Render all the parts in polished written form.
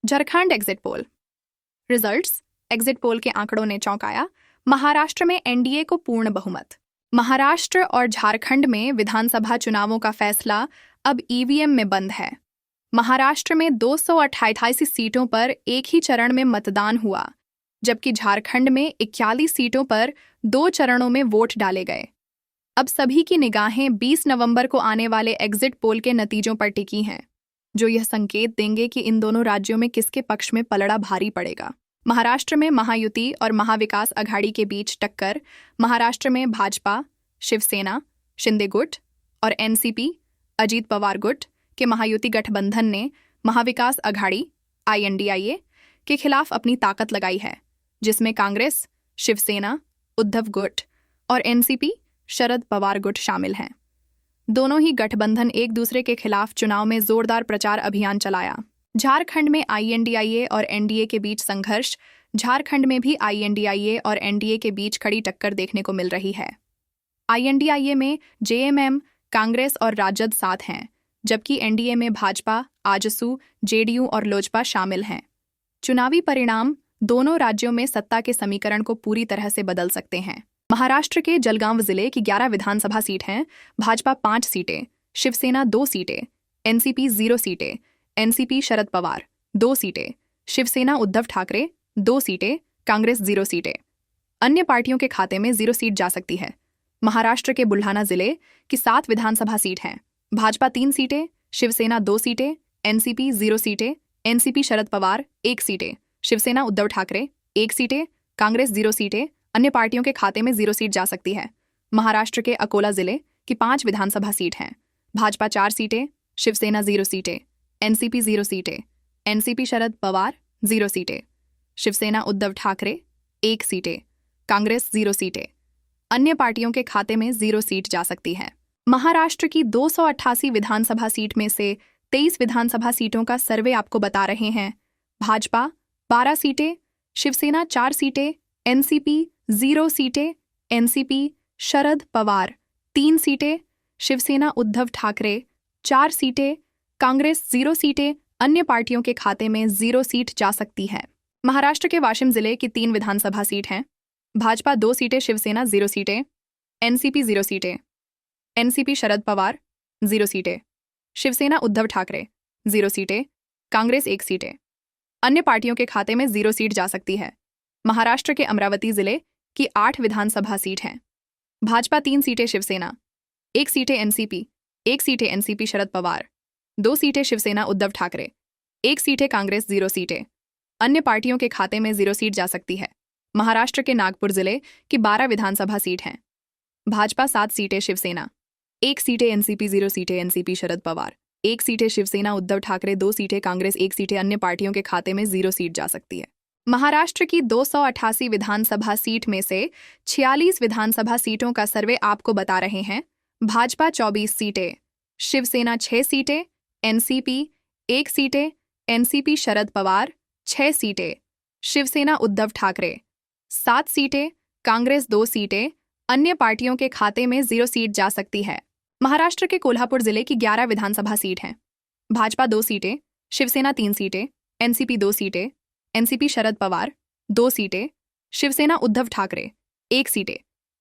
Jharkhand exit poll results. Exit poll के आंकड़ों ने चौंकाया। महाराष्ट्र में एनडीए को पूर्ण बहुमत। महाराष्ट्र और झारखंड में विधानसभा चुनावों का फैसला अब ईवीएम में बंद है। महाराष्ट्र में 288 सीटों पर एक ही चरण में मतदान हुआ, जबकि झारखंड में 41 सीटों पर 2 चरणों में वोट डाले गए। अब सभी की निगाहें 20 नवंबर को आने वाले एग्जिट पोल के नतीजों पर टिकी हैं, जो यह संकेत देंगे कि इन दोनों राज्यों में किसके पक्ष में पलड़ा भारी पड़ेगा। महाराष्ट्र में महायुति और महाविकास अघाड़ी के बीच टक्कर। महाराष्ट्र में भाजपा, शिवसेना, शिंदे गुट और एनसीपी, अजीत पवार गुट के महायुति गठबंधन ने महाविकास अघाड़ी INDIA के खिलाफ अपनी ताकत लगाई है, जिसमें कांग्रेस, शिवसेना, उद्धव गुट और एनसीपी, शरद पवार गुट शामिल हैं। दोनों ही गठबंधन एक दूसरे के खिलाफ चुनाव में जोरदार प्रचार अभियान चलाया। झारखंड में INDIA और एनडीए के बीच संघर्ष। झारखंड में भी INDIA और एनडीए के बीच कड़ी टक्कर देखने को मिल रही है। INDIA में JMM, कांग्रेस और राजद साथ हैं, जबकि एनडीए में भाजपा, आजसू, जेडीयू और लोजपा शामिल हैं। चुनावी परिणाम दोनों राज्यों में सत्ता के समीकरण को पूरी तरह से बदल सकते हैं। महाराष्ट्र के जलगांव जिले की 11 विधानसभा सीट हैं। भाजपा 5 सीटें, शिवसेना 2 सीटें, एनसीपी 0 सीटें, एनसीपी शरद पवार 2 सीटें, शिवसेना उद्धव ठाकरे 2 सीटें, कांग्रेस 0 सीटें। अन्य पार्टियों के खाते में 0 सीट जा सकती है। महाराष्ट्र के बुल्ढाना जिले की 7 विधानसभा सीट हैं। भाजपा 3 सीटें, शिवसेना 2 सीटें, एनसीपी 0 सीटें, एनसीपी शरद पवार 1 सीटें, शिवसेना उद्धव ठाकरे 1 सीटें, कांग्रेस 0 सीटें। अन्य पार्टियों के खाते में 0 सीट जा सकती है। महाराष्ट्र के अकोला जिले की 5 विधानसभा सीट हैं। भाजपा 4 सीटें, शिवसेना 0 सीटें, एनसीपी 0 सीटें, एनसीपी शरद पवार 0 सीटें, शिवसेना उद्धव ठाकरे 1 सीटें, कांग्रेस 0 सीटें। अन्य पार्टियों के खाते में 0 सीट जा सकती है। महाराष्ट्र की 288 विधानसभा सीट में से 23 विधानसभा सीटों का सर्वे आपको बता रहे हैं। भाजपा 12 सीटें, शिवसेना 4 सीटें, एनसीपी 0 सीटें, एनसीपी शरद पवार 3 सीटें, शिवसेना उद्धव ठाकरे 4 सीटें, कांग्रेस 0 सीटें। अन्य पार्टियों के खाते में 0 सीट जा सकती है। महाराष्ट्र के वाशिम जिले की 3 विधानसभा सीट हैं। भाजपा 2 सीटें, शिवसेना 0 सीटें, एनसीपी 0 सीटें, एनसीपी शरद पवार 0 सीटें, शिवसेना उद्धव ठाकरे 0 सीटें, कांग्रेस 1 सीटें। अन्य पार्टियों के खाते में 0 सीट जा सकती है। महाराष्ट्र के अमरावती जिले की 8 विधानसभा सीट हैं। भाजपा 3 सीटें, शिवसेना 1 सीटें, एनसीपी 1 सीटें, एनसीपी शरद पवार 2 सीटें, शिवसेना उद्धव ठाकरे 1 सीटें, कांग्रेस 0 सीटें। अन्य पार्टियों के खाते में 0 सीट जा सकती है। महाराष्ट्र के नागपुर जिले की 12 विधानसभा सीट हैं। भाजपा 7 सीटें, शिवसेना 1 सीटें, एनसीपी 0 सीटें, एनसीपी शरद पवार 1 सीटें, शिवसेना उद्धव ठाकरे 2 सीटें, कांग्रेस 1 सीटें। अन्य पार्टियों के खाते में 0 सीट जा सकती है। महाराष्ट्र की 288 विधानसभा सीट में से 46 विधानसभा सीटों का सर्वे आपको बता रहे हैं। भाजपा 24 सीटें, शिवसेना 6 सीटें, एनसीपी 1 सीटें, एनसीपी शरद पवार 6 सीटें, शिवसेना उद्धव ठाकरे 7 सीटें, कांग्रेस 2 सीटें। अन्य पार्टियों के खाते में 0 सीट जा सकती है। महाराष्ट्र के कोल्हापुर जिले की 11 विधानसभा सीट हैं। भाजपा 2 सीटें, शिवसेना 3 सीटें, एनसीपी 2 सीटें, एनसीपी शरद पवार 2 सीटें, शिवसेना उद्धव ठाकरे 1 सीटें,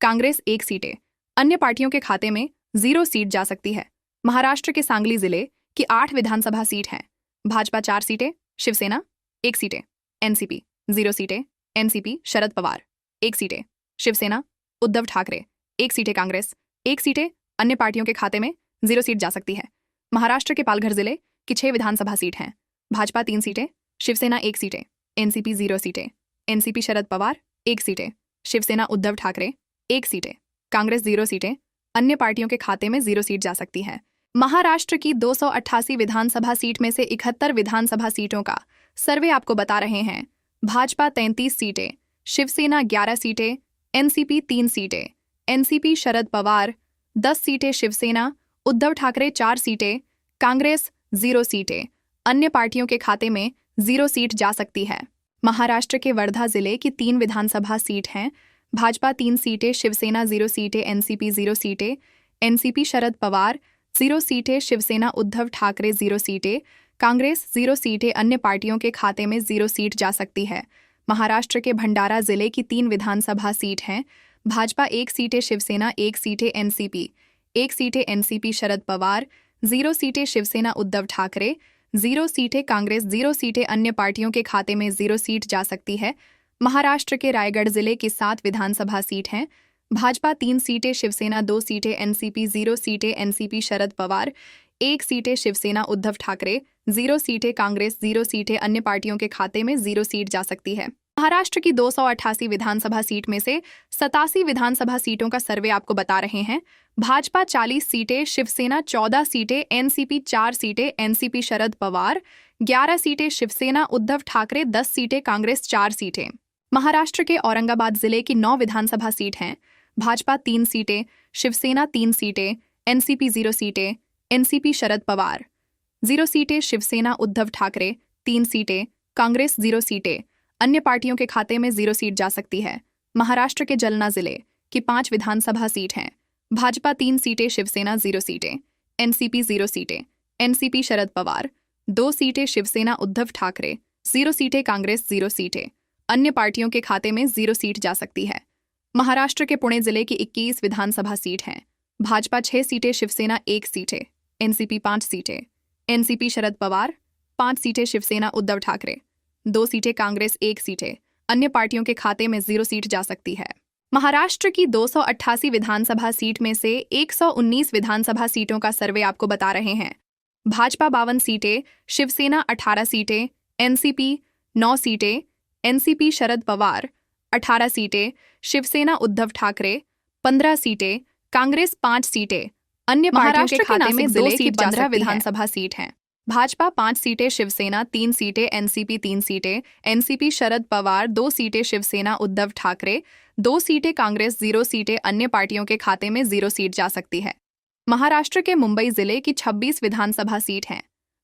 कांग्रेस 1 सीटें। अन्य पार्टियों के खाते में 0 सीट जा सकती है। महाराष्ट्र के सांगली जिले की 8 विधानसभा सीट हैं। भाजपा 4 सीटें, शिवसेना 1 सीटें, एनसीपी 0 सीटें, एनसीपी शरद पवार 1 सीटें, शिवसेना उद्धव ठाकरे 1 सीटें, कांग्रेस 1 सीटें। अन्य पार्टियों के खाते में 0 सीट जा सकती है। महाराष्ट्र के पालघर जिले की 6 विधानसभा सीट हैं। भाजपा 3 सीटें, शिवसेना 1 सीटें, एनसीपी 0 सीटें, एनसीपी शरद पवार 1 सीटें, शिवसेना उद्धव ठाकरे 1 सीटें, कांग्रेस 0 सीटें। अन्य पार्टियों के खाते में 0 सीट जा सकती है। महाराष्ट्र की 288 विधानसभा सीट में से 71 विधानसभा सीटों का सर्वे आपको बता रहे हैं। भाजपा 33 सीटें, शिवसेना 11 सीटें, एनसीपी 3 सीटें, एनसीपी शरद पवार 10 सीटें, शिवसेना उद्धव ठाकरे 4 सीटें, कांग्रेस 0 सीटें। अन्य पार्टियों के खाते में 0 सीट जा सकती है। महाराष्ट्र के वर्धा जिले की 3 विधानसभा सीट हैं। भाजपा 3 सीटें, शिवसेना 0 सीटें, एनसीपी 0 सीटें, एनसीपी शरद पवार 0 सीटें, शिवसेना उद्धव ठाकरे 0 सीटें, कांग्रेस 0 सीटें, अन्य पार्टियों के खाते में 0 सीट जा सकती है। महाराष्ट्र के भंडारा जिले की 3 विधानसभा सीट हैं। भाजपा 1 सीटें, शिवसेना 1 सीटें, एनसीपी 1 सीटें, एनसीपी शरद पवार 0 सीटें, शिवसेना उद्धव ठाकरे 0 सीटें, कांग्रेस 0 सीटें, अन्य पार्टियों के खाते में 0 सीट जा सकती है। महाराष्ट्र के रायगढ़ जिले की 7 विधानसभा सीट हैं। भाजपा 3 सीटें, शिवसेना 2 सीटें, एनसीपी 0 सीटें, एनसीपी शरद पवार 1 सीटें, शिवसेना उद्धव ठाकरे 0 सीटें, कांग्रेस 0 सीटें, अन्य पार्टियों के खाते में 0 सीट जा सकती है। महाराष्ट्र की 288 विधानसभा सीट में से 87 विधानसभा सीटों का सर्वे आपको बता रहे हैं। भाजपा 40 सीटें, शिवसेना 14 सीटें, एनसीपी 4 सीटें, एनसीपी शरद पवार 11 सीटें, शिवसेना उद्धव ठाकरे 10 सीटें, कांग्रेस 4 सीटें। महाराष्ट्र के औरंगाबाद जिले की 9 विधानसभा सीट हैं। भाजपा 3 सीटें, शिवसेना 3 सीटें, एनसीपी 0 सीटें, एनसीपी शरद पवार 0 सीटें, शिवसेना उद्धव ठाकरे 3 सीटें, कांग्रेस 0 सीटें, अन्य पार्टियों के खाते में 0 सीट जा सकती है। महाराष्ट्र के जलना जिले की 5 विधानसभा सीट हैं। भाजपा 3 सीटें, शिवसेना 0 सीटें, एनसीपी 0 सीटें, एनसीपी शरद पवार 2 सीटें, शिवसेना उद्धव ठाकरे 0 सीटें, कांग्रेस 0 सीटें, अन्य पार्टियों के खाते में 0 सीट जा सकती है। महाराष्ट्र के पुणे जिले की 21 विधानसभा सीट हैं। भाजपा 6 सीटें, शिवसेना 1 सीटें, एनसीपी 5 सीटें, एनसीपी शरद पवार 5 सीटें, शिवसेना उद्धव ठाकरे 2 सीटें, कांग्रेस 1 सीटें, अन्य पार्टियों के खाते में 0 सीट जा सकती है। महाराष्ट्र की 288 विधानसभा सीट में से 119 विधानसभा सीटों का सर्वे आपको बता रहे हैं। भाजपा 52 सीटें, शिवसेना 18 सीटें, एनसीपी 9 सीटें, एनसीपी शरद पवार 18 सीटें, शिवसेना उद्धव ठाकरे 15 सीटें, कांग्रेस 5 सीटें, अन्य पार्टियों के खाते में 2 सीट 15 विधानसभा सीट हैं। भाजपा 5 सीटें, शिवसेना 3 सीटें, एनसीपी 3 सीटें, एनसीपी शरद पवार 2 सीटें, शिवसेना उद्धव ठाकरे 2 सीटें, कांग्रेस 0 सीटें, अन्य पार्टियों के खाते में 0 सीट जा सकती है। महाराष्ट्र के मुंबई जिले की 26 विधानसभा सीट हैं।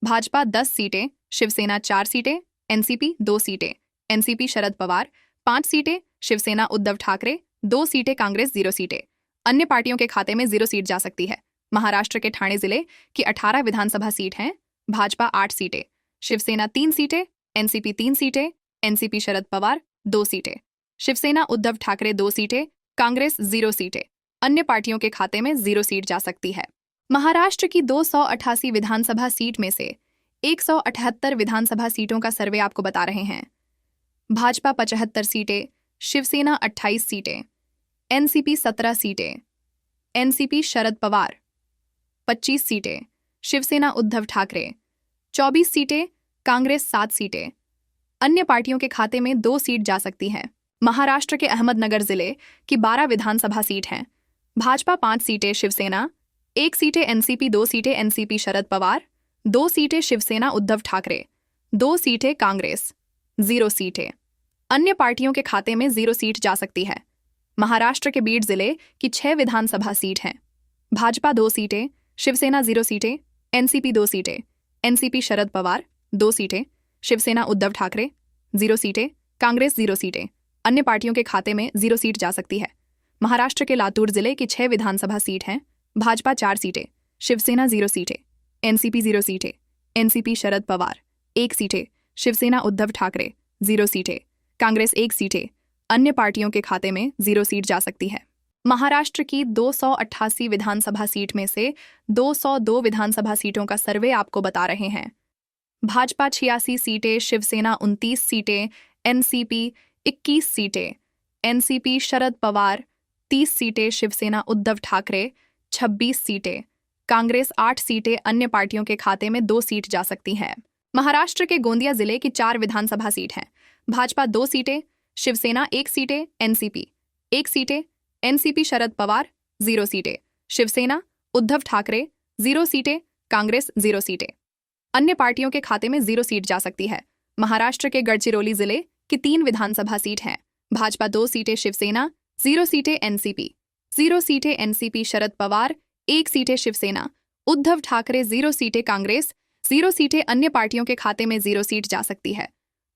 भाजपा 10 सीटें, शिवसेना 4 सीटें, एनसीपी 2 सीटें, एनसीपी शरद पवार 5 सीटें, शिवसेना उद्धव ठाकरे 2 सीटें, कांग्रेस 0 सीटें, अन्य पार्टियों के खाते में 0 सीट जा सकती है। महाराष्ट्र के ठाणे जिले की 18 विधानसभा सीट हैं। भाजपा 8 सीटें, शिवसेना 3 सीटें, एनसीपी 3 सीटें, एनसीपी शरद पवार 2 सीटें, शिवसेना उद्धव ठाकरे 2 सीटें, कांग्रेस 0 सीटें, अन्य पार्टियों के खाते में 0 सीट जा सकती है। महाराष्ट्र की 288 विधानसभा सीट में से 178 विधानसभा सीटों का सर्वे आपको बता रहे हैं। भाजपा 75 सीटें, शिवसेना 28 सीटें, एनसीपी 17 सीटें, एनसीपी शरद पवार 25 सीटें, शिवसेना उद्धव ठाकरे 24 सीटें, कांग्रेस 7 सीटें, अन्य पार्टियों के खाते में 2 सीट जा सकती है। महाराष्ट्र के अहमदनगर जिले की 12 विधानसभा सीट हैं। भाजपा 5 सीटें, शिवसेना 1 सीटें, एनसीपी 2 सीटें, एनसीपी शरद पवार 2 सीटें, शिवसेना उद्धव ठाकरे 2 सीटें, कांग्रेस 0 सीटें, अन्य पार्टियों के खाते में 0 सीट जा सकती है। महाराष्ट्र के बीड जिले की 6 विधानसभा सीट हैं। भाजपा 2 सीटें, शिवसेना 0 सीटें, एनसीपी 2 सीटें, एनसीपी शरद पवार 2 सीटें, शिवसेना उद्धव ठाकरे 0 सीटें, कांग्रेस 0 सीटें, अन्य पार्टियों के खाते में 0 सीट जा सकती है। महाराष्ट्र के लातूर जिले की 6 विधानसभा सीट हैं। भाजपा 4 सीटें, शिवसेना 0 सीटें, एनसीपी 0 सीटें, एनसीपी शरद पवार 1 सीटें, शिवसेना उद्धव ठाकरे 0 सीटें, कांग्रेस 1 सीटें, अन्य पार्टियों के खाते में 0 सीट जा सकती है। महाराष्ट्र की 288 विधानसभा सीट में से 202 विधानसभा सीटों का सर्वे आपको बता रहे हैं। भाजपा 86 सीटें, शिवसेना 29 सीटें, एनसीपी 21 सीटें, एनसीपी शरद पवार 30 सीटें, शिवसेना उद्धव ठाकरे 26 सीटें, कांग्रेस 8 सीटें, अन्य पार्टियों के खाते में 2 सीट जा सकती है। महाराष्ट्र के गोंदिया जिले की 4 विधानसभा सीट हैं। भाजपा 2 सीटें, शिवसेना 1 सीटें, एनसीपी 1 सीटें, एनसीपी शरद पवार 0 सीटें, शिवसेना उद्धव ठाकरे 0 सीटें, कांग्रेस 0 सीटें, अन्य पार्टियों के खाते में 0 सीट जा सकती है। महाराष्ट्र के गढ़चिरौली जिले की 3 विधानसभा सीट हैं। भाजपा 2 सीटें, शिवसेना 0 सीटें, एनसीपी 0 सीटें, एनसीपी शरद पवार 1 सीटें, शिवसेना उद्धव ठाकरे 0 सीटें, कांग्रेस 0 सीटें, अन्य पार्टियों के खाते में 0 सीट जा सकती है।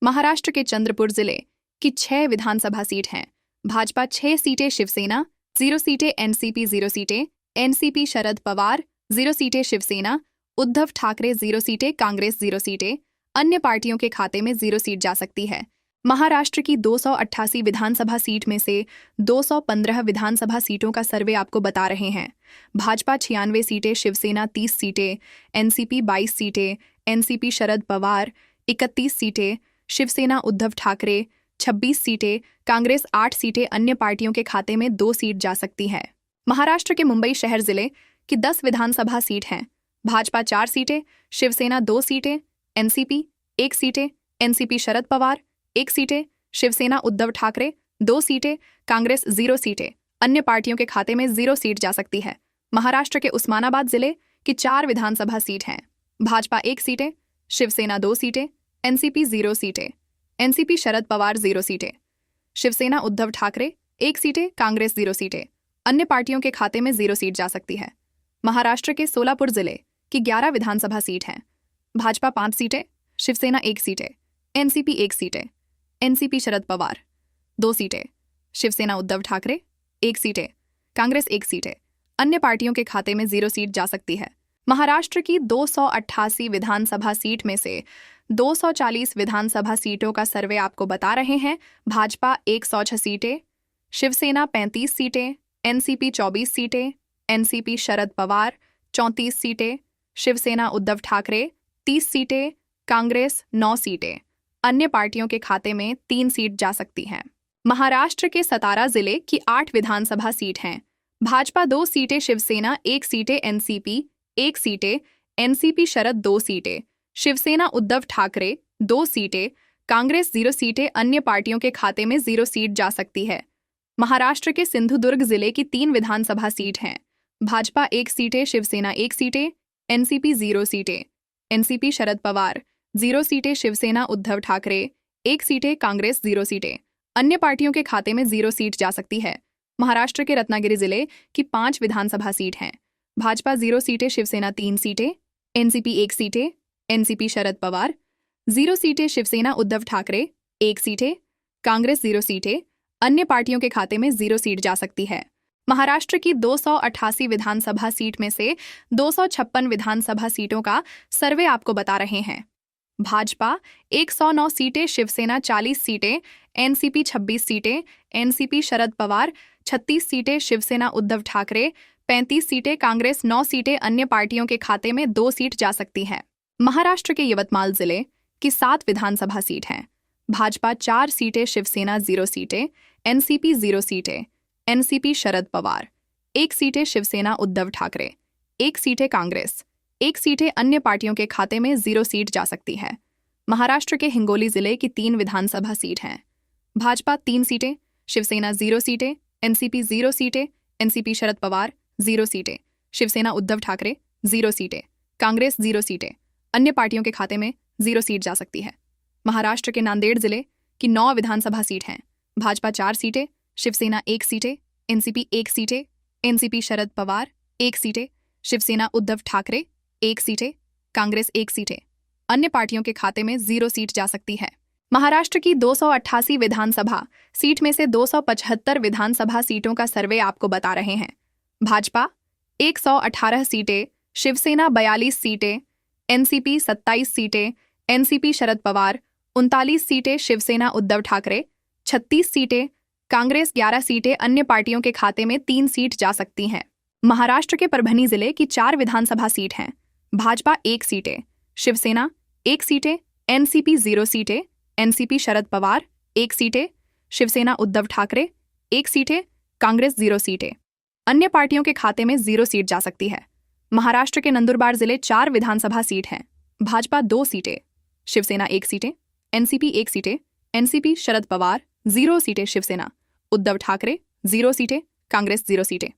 महाराष्ट्र के चंद्रपुर जिले की 6 विधानसभा सीट हैं। भाजपा 6 सीटें, शिवसेना 0 सीटें, एनसीपी 0 सीटें, एनसीपी शरद पवार 0 सीटें, शिवसेना उद्धव ठाकरे 0 सीटें, कांग्रेस 0 सीटें, अन्य पार्टियों के खाते में 0 सीट जा सकती है। महाराष्ट्र की 288 विधानसभा सीट में से 215 विधानसभा सीटों का सर्वे आपको बता रहे हैं। भाजपा 96 सीटें, शिवसेना 30 सीटें, एनसीपी 22 सीटें, एनसीपी शरद पवार 31 सीटें, शिवसेना उद्धव ठाकरे 26 सीटें, कांग्रेस 8 सीटें, अन्य पार्टियों के खाते में 2 सीट जा सकती है। महाराष्ट्र के मुंबई शहर जिले की 10 विधानसभा सीट हैं। भाजपा 4 सीटें, शिवसेना 2 सीटें, एनसीपी 1 सीटें, एनसीपी शरद पवार 1 सीटें, शिवसेना उद्धव ठाकरे 2 सीटें, कांग्रेस 0 सीटें, अन्य पार्टियों के खाते में 0 सीट जा सकती है। महाराष्ट्र के उस्मानाबाद जिले की 4 विधानसभा सीट हैं। भाजपा 1 सीटें, शिवसेना 2 सीटें, एनसीपी 0 सीटें, एनसीपी शरद पवार 0 सीटें, शिवसेना उद्धव ठाकरे 1 सीटें, कांग्रेस 0 सीटें, अन्य पार्टियों के खाते में 0 सीट जा सकती है। महाराष्ट्र के सोलापुर जिले की 11 विधानसभा सीट हैं। भाजपा 5 सीटें, शिवसेना 1 सीटें, एनसीपी 1 सीटें, एनसीपी शरद पवार 2 सीटें, शिवसेना उद्धव ठाकरे 1 सीटें, कांग्रेस 1 सीटें, अन्य पार्टियों के खाते में 0 सीट जा सकती है। महाराष्ट्र की 288 विधानसभा सीट में से 240 विधानसभा सीटों का सर्वे आपको बता रहे हैं। भाजपा 106 सीटें, शिवसेना 35 सीटें, एनसीपी 24 सीटें, एनसीपी शरद पवार 34 सीटें, शिवसेना उद्धव ठाकरे 30 सीटें, कांग्रेस 9 सीटें, अन्य पार्टियों के खाते में 3 सीट जा सकती हैं। महाराष्ट्र के सतारा जिले की 8 विधानसभा सीट हैं। भाजपा 2 सीटें, शिवसेना 1 सीटें, एनसीपी 1 सीटें, एनसीपी शरद 2 सीटें, शिवसेना उद्धव ठाकरे 2 सीटें, कांग्रेस 0 सीटें, अन्य पार्टियों के खाते में 0 सीट जा सकती है। महाराष्ट्र के सिंधुदुर्ग जिले की 3 विधानसभा सीट हैं। भाजपा 1 सीटें, शिवसेना 1 सीटें, एनसीपी 0 सीटें, एनसीपी शरद पवार 0 सीटें, शिवसेना उद्धव ठाकरे 1 सीटें, कांग्रेस 0 सीटें, अन्य पार्टियों के खाते में 0 सीट जा सकती है। महाराष्ट्र के रत्नागिरी जिले की 5 विधानसभा सीट हैं। भाजपा 0 सीटें, शिवसेना 3 सीटें, एनसीपी 1 सीटें, एनसीपी शरद पवार 0 सीटें, शिवसेना उद्धव ठाकरे 1 सीटें, कांग्रेस 0 सीटें, अन्य पार्टियों के खाते में 0 सीट जा सकती है। महाराष्ट्र की 288 विधानसभा सीट में से 256 विधानसभा सीटों का सर्वे आपको बता रहे हैं। भाजपा 109 सीटें, शिवसेना 40 सीटें, एनसीपी 26 सीटें, एनसीपी शरद पवार 36 सीटें, शिवसेना उद्धव ठाकरे 35 सीटें, कांग्रेस 9 सीटें, अन्य पार्टियों के खाते में 2 सीट जा सकती है। महाराष्ट्र के यवतमाल जिले की 7 विधानसभा सीट हैं। भाजपा 4 सीटें, शिवसेना 0 सीटें, एनसीपी 0 सीटें, एनसीपी शरद पवार 1 सीटें, शिवसेना उद्धव ठाकरे 1 सीटें, कांग्रेस 1 सीटें, अन्य पार्टियों के खाते में 0 सीट जा सकती है। महाराष्ट्र के हिंगोली जिले की 3 विधानसभा सीट हैं। भाजपा 3 सीटें, शिवसेना 0 सीटें, एनसीपी 0 सीटें, एनसीपी शरद पवार 0 सीटें, शिवसेना उद्धव ठाकरे 0 सीटें, कांग्रेस 0 सीटें, अन्य पार्टियों के खाते में 0 सीट जा सकती है। महाराष्ट्र के नांदेड़ जिले की 9 विधानसभा सीट हैं। भाजपा 4 सीटें, शिवसेना 1 सीटें, एनसीपी 1 सीटें, एनसीपी शरद पवार 1 सीटें, शिवसेना उद्धव ठाकरे 1 सीटें, कांग्रेस 1 सीटें, अन्य पार्टियों के खाते में 0 सीट जा सकती है। महाराष्ट्र की 288 विधानसभा सीट में से 275 विधानसभा सीटों का सर्वे आपको बता रहे हैं। भाजपा 118 सीटें, शिवसेना 42 सीटें, एनसीपी 27 सीटें, एनसीपी शरद पवार 39 सीटें, शिवसेना उद्धव ठाकरे 36 सीटें, कांग्रेस 11 सीटें, अन्य पार्टियों के खाते में 3 सीट जा सकती हैं। महाराष्ट्र के परभनी जिले की 4 विधानसभा सीट हैं। भाजपा 1 सीटें, शिवसेना 1 सीटें, एनसीपी 0 सीटें, एनसीपी शरद पवार 1 सीटें, शिवसेना उद्धव ठाकरे 1 सीटें, कांग्रेस 0 सीटें, अन्य पार्टियों के खाते में 0 सीट जा सकती है। महाराष्ट्र के नंदुरबार जिले 4 विधानसभा सीट हैं। भाजपा 2 सीटें, शिवसेना 1 सीटें, एनसीपी 1 सीटें, एनसीपी शरद पवार 0 सीटें, शिवसेना उद्धव ठाकरे 0 सीटें, कांग्रेस 0 सीटें,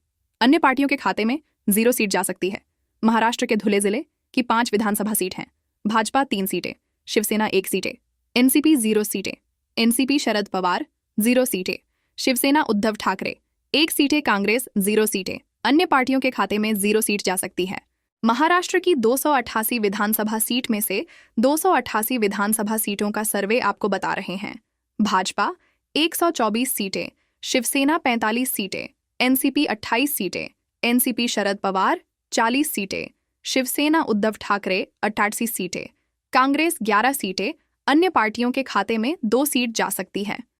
अन्य पार्टियों के खाते में 0 सीट जा सकती है। महाराष्ट्र के धुले जिले की 5 विधानसभा सीट हैं। भाजपा 3 सीटें, शिवसेना 1 सीटें, एनसीपी 0 सीटें, एनसीपी शरद पवार 0 सीटें, शिवसेना उद्धव ठाकरे 1 सीटें, कांग्रेस 0 सीटें, अन्य पार्टियों के खाते में 0 सीट जा सकती है। महाराष्ट्र की 288 विधानसभा सीट में से 288 विधानसभा सीटों का सर्वे आपको बता रहे हैं। भाजपा 124 सीटें, शिवसेना 45 सीटें, एनसीपी 28 सीटें, एनसीपी शरद पवार 40 सीटें, शिवसेना उद्धव ठाकरे 88 सीटें, कांग्रेस 11 सीटें, अन्य पार्टियों के खाते में 2 सीट जा सकती है।